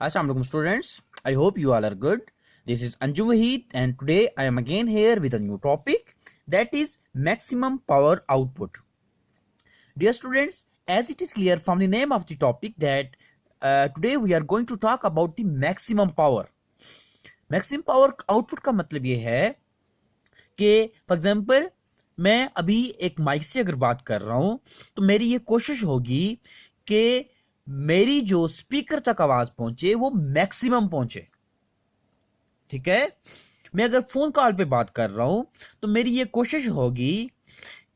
Assalamualaikum students. I hope you all are good. This is Anjum Wahid and today I am again here with a new topic, that is maximum power output. Dear students, as it is clear from the name of the topic that today we are going to talk about the maximum power. Maximum power output का मतलब ये है कि for example मैं अभी एक mic से अगर बात कर रहा हूं तो मेरी ये कोशिश होगी कि मेरी जो स्पीकर तक आवाज पहुंचे वो मैक्सिमम पहुंचे। ठीक है, मैं अगर फोन कॉल पे बात कर रहा हूं तो मेरी ये कोशिश होगी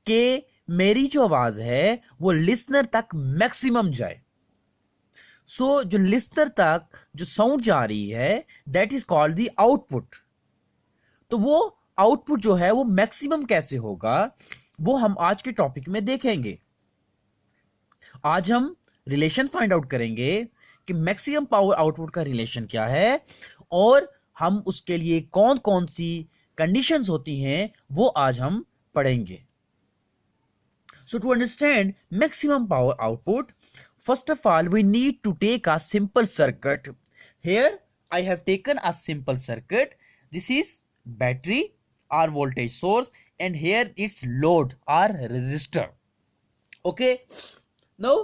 कि मेरी जो आवाज है वो लिसनर तक मैक्सिमम जाए। सो जो लिसनर तक जो साउंड जा रही है that is called the output. तो वो आउटपुट जो है वो मैक्सिमम कैसे होगा वो हम आज के टॉपिक में देखेंगे। आज हम रिलेशन फाइंड आउट करेंगे कि मैक्सिमम पावर आउटपुट का रिलेशन क्या है और हम उसके लिए कौन कौन सी कंडीशंस होती हैं वो आज हम पढ़ेंगे। So to understand maximum power output, first of all we need to take a simple circuit. Here I have taken a simple circuit. This is battery or voltage source and here its load or resistor. Okay, now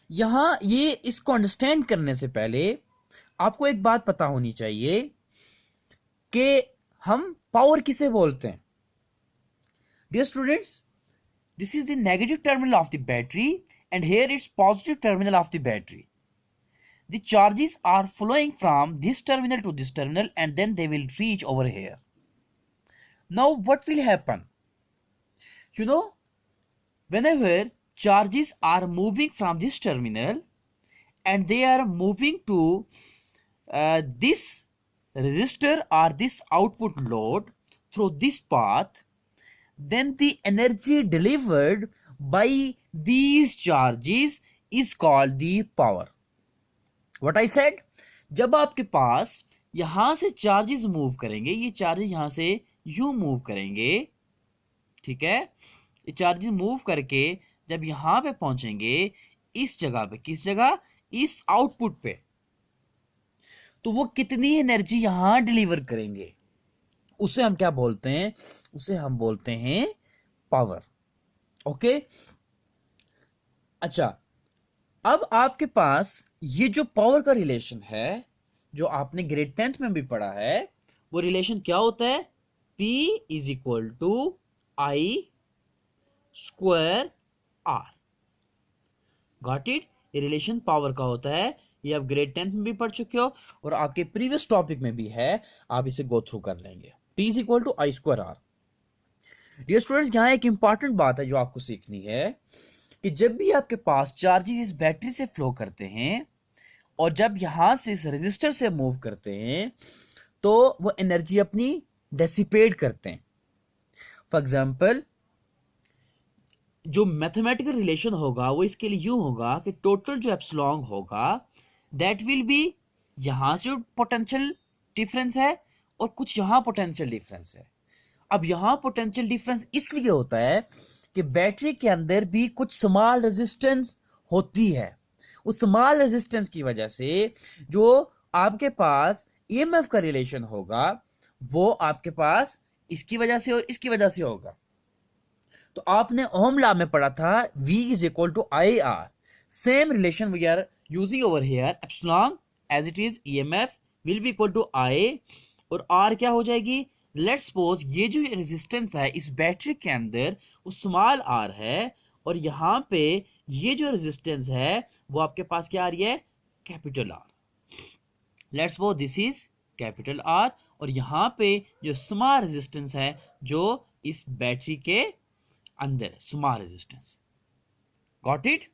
यहां ये इसको understand करने से पहले आपको एक बात पता होनी चाहिए कि हम पावर किसे बोलते हैं। Dear students, this is the negative terminal of the battery and here it's positive terminal of the battery. The charges are flowing from this terminal to this terminal and then they will reach over here. Now what will happen? You know, whenever charges are moving from this terminal and they are moving to this resistor or this output load through this path, then the energy delivered by these charges is called the power. What I said, जब आपके पास यहां से charges move करेंगे, ये charges यहां से यूं move करेंगे, ठीक है, ये चार्जेस मूव करके जब यहां पे पहुंचेंगे इस जगह पे, किस जगह, इस आउटपुट पे, तो वो कितनी एनर्जी यहां डिलीवर करेंगे उसे हम क्या बोलते हैं, उसे हम बोलते हैं पावर। ओके, अच्छा, अब आपके पास ये जो पावर का रिलेशन है जो आपने ग्रेड 10th में भी पढ़ा है, वो रिलेशन क्या होता है, P is equal to I square R। Got it? ये रिलेशन पावर का होता है, ये आप ग्रेड 10th में भी पढ़ चुके हो और आपके प्रीवियस टॉपिक में भी है, आप इसे गो थ्रू कर लेंगे। P is equal to I square R। Dear students, यहां एक इंपॉर्टेंट बात है जो आपको सीखनी है कि जब भी आपके पास चार्जेस इस बैटरी से फ्लो करते हैं और जब यहां से इस रेजिस्टर से मूव करते हैं तो वो एनर्जी अपनी डेसिपेट करते हैं। फॉर एग्जाम्पल, जो मैथमेटिकल रिलेशन होगा वो इसके लिए यूं होगा कि टोटल जो एप्सिलॉन होगा दैट विल बी, यहां से जो पोटेंशियल डिफरेंस है और कुछ यहां पोटेंशियल डिफरेंस है। अब यहां पोटेंशियल डिफरेंस इसलिए होता है कि बैटरी के अंदर भी कुछ स्मॉल रेजिस्टेंस होती है। उस स्मॉल रेजिस्टेंस की वजह से जो आपके पास ईएमएफ का रिलेशन होगा वो आपके पास इसकी वजह से और इसकी वजह से होगा। तो आपने ओम लॉ में पढ़ा था V is equal to I R. Same relation we are using over here, epsilon as it is EMF will be equal to I और R क्या हो जाएगी, लेट्स सपोज ये जो रेजिस्टेंस है इस बैटरी के अंदर वो स्मॉल r है और यहां पे ये जो रेजिस्टेंस है वो आपके पास क्या आ रही है, capital R। Let's suppose this is capital R और यहां पे जो स्मॉल रेजिस्टेंस है जो इस बैटरी के अंदर small resistance. Got it?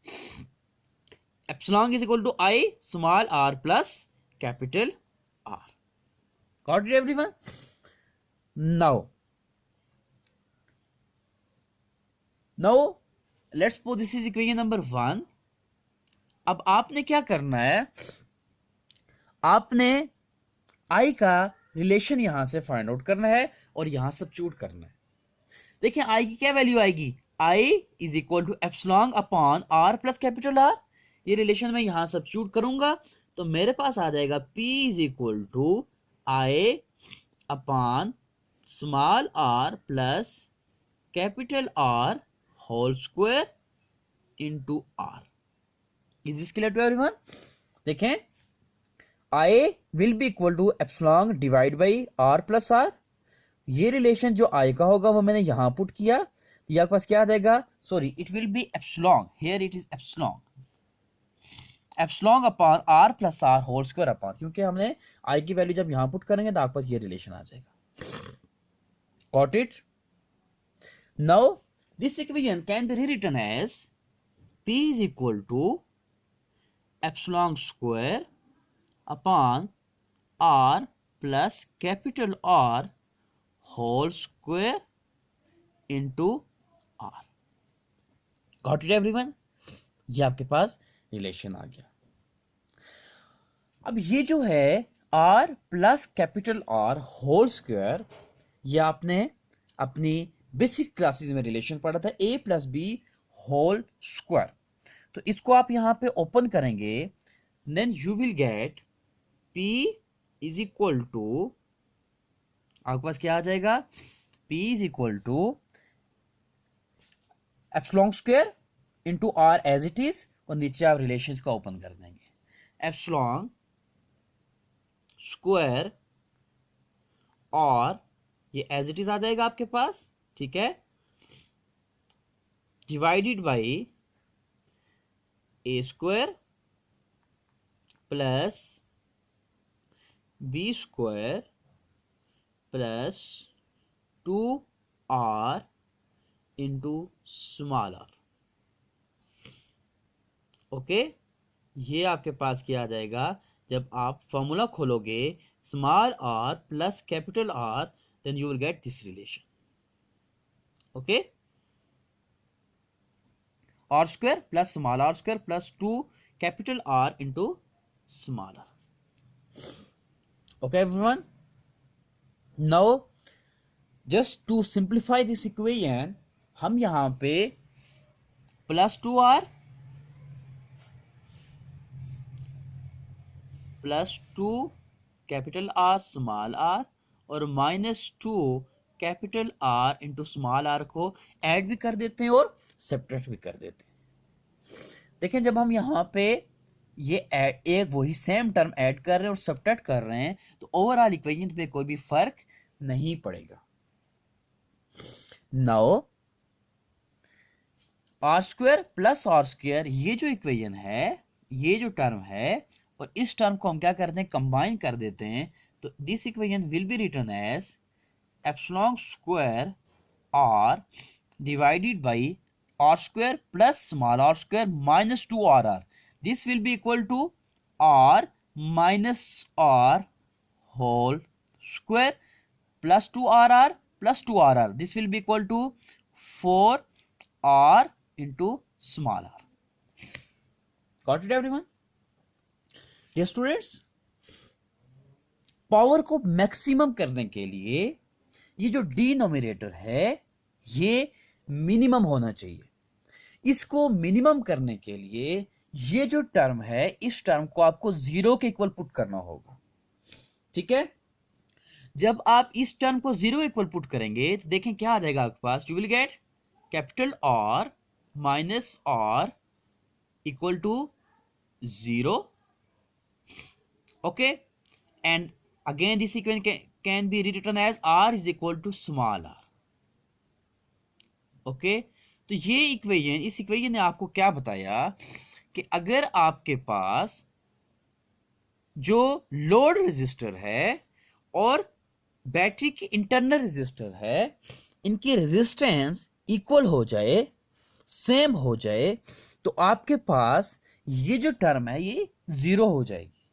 Epsilon is equal to I small r plus capital R। Got it everyone? Now let's suppose this is equation number 1। अब आपने क्या करना है, आपने I का रिलेशन यहां से फाइंड आउट करना है और यहां सब्स्टिट्यूट करना है। देखिए I की क्या वैल्यू आएगी, I is equal to epsilon upon R plus capital R। ये रिलेशन मैं यहां सब्स्टिट्यूट करूंगा तो मेरे पास आ जाएगा P is equal to I upon small r plus capital R whole square into R। Is this clear to everyone? देखें, I will be equal to epsilon divide by R plus R। ये relation जो I का होगा वो मैंने यहां put किया, तो आपके पास क्या आ जाएगा, sorry it will be epsilon, here it is epsilon, epsilon upon R plus R whole square upon, क्योंकि हमने I की वैल्यू जब यहां पुट करेंगे तो आपके पास ये रिलेशन आ जाएगा। Got it? Now this equation can be rewritten as P is equal to epsilon square upon R plus capital R whole square into R। Got it everyone? ये आपके पास रिलेशन आ गया। अब ये जो है R plus capital R whole square, ये आपने अपनी बेसिक क्लासेस में रिलेशन पढ़ा था, A plus B whole square. तो इसको आप यहां पे ओपन करेंगे, then you will get P is equal to, आपके पास क्या आ जाएगा, P is equal to epsilon square into R as it is, और नीचे आप रिलेशंस का ओपन कर देंगे, एप्सिलॉन स्क्वायर और ये एज इट इज आ जाएगा आपके पास, ठीक है, divided by A square plus B square plus 2R into small r। Okay, ये आपके पास क्या आ जाएगा, जब आप फॉर्मूला खोलोगे small r plus capital R, then you will get this relation. Okay, R square plus small r square plus 2 capital R into small r। Okay everyone, now just to simplify this equation, हम यहां पे plus 2R plus 2 capital R small r और minus 2 capital R into small r को add भी कर देते हैं और सब्ट्रैक्ट भी कर देते हैं। देखें, जब हम यहाँ पे ये एक वही सेम टर्म ऐड कर रहे हैं और सब्ट्रैक्ट कर रहे हैं तो ओवरऑल इक्वेशन पे कोई भी फर्क नहीं पड़ेगा। Now R square plus R square, ये जो इक्वेशन है, ये जो टर्म है, और इस टर्म को हम क्या करते हैं, कंबाइन कर देते हैं, तो this equation will be written as epsilon square R divided by R square plus small r square minus 2RR. This will be equal to R minus R whole square plus 2RR plus 2RR. This will be equal to 4R into small r. Got it everyone? Dear students, power को maximum करने के लिए ये जो denominator है ये minimum होना चाहिए। इसको मिनिमम करने के लिए ये जो टर्म है, इस टर्म को आपको 0 के इक्वल पुट करना होगा, ठीक है। जब आप इस टर्म को 0 इक्वल पुट करेंगे तो देखें क्या आ जाएगा आपके पास, you will get capital R minus R equal to 0। Okay, and again this equation can be written as R is equal to small r। Okay, तो ये इक्वेशन, इस इक्वेशन ने आपको क्या बताया कि अगर आपके पास जो लोड रेजिस्टर है और बैटरी की इंटरनल रेजिस्टर है, इनकी रेजिस्टेंस इक्वल हो जाए, सेम हो जाए, तो आपके पास ये जो टर्म है ये 0 हो जाएगी।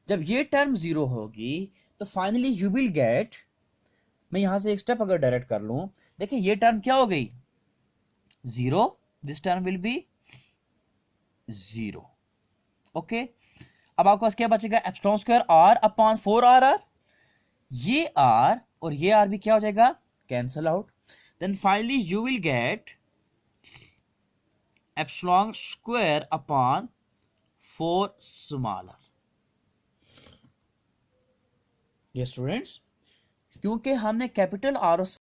जब ये टर्म 0 होगी तो फाइनली यू विल गेट, मैं यहां से एक स्टेप अगर डायरेक्ट कर लूं, देखिए ये टर्म क्या हो गई, 0, this term will be 0। Okay, अब आपके पास क्या बचेगा, epsilon square R upon 4RR, ये R और ये R भी क्या हो जाएगा, cancel out. Then finally you will get epsilon square upon 4 small r। ये स्टूडेंट्स, क्योंकि हमने कैपिटल आर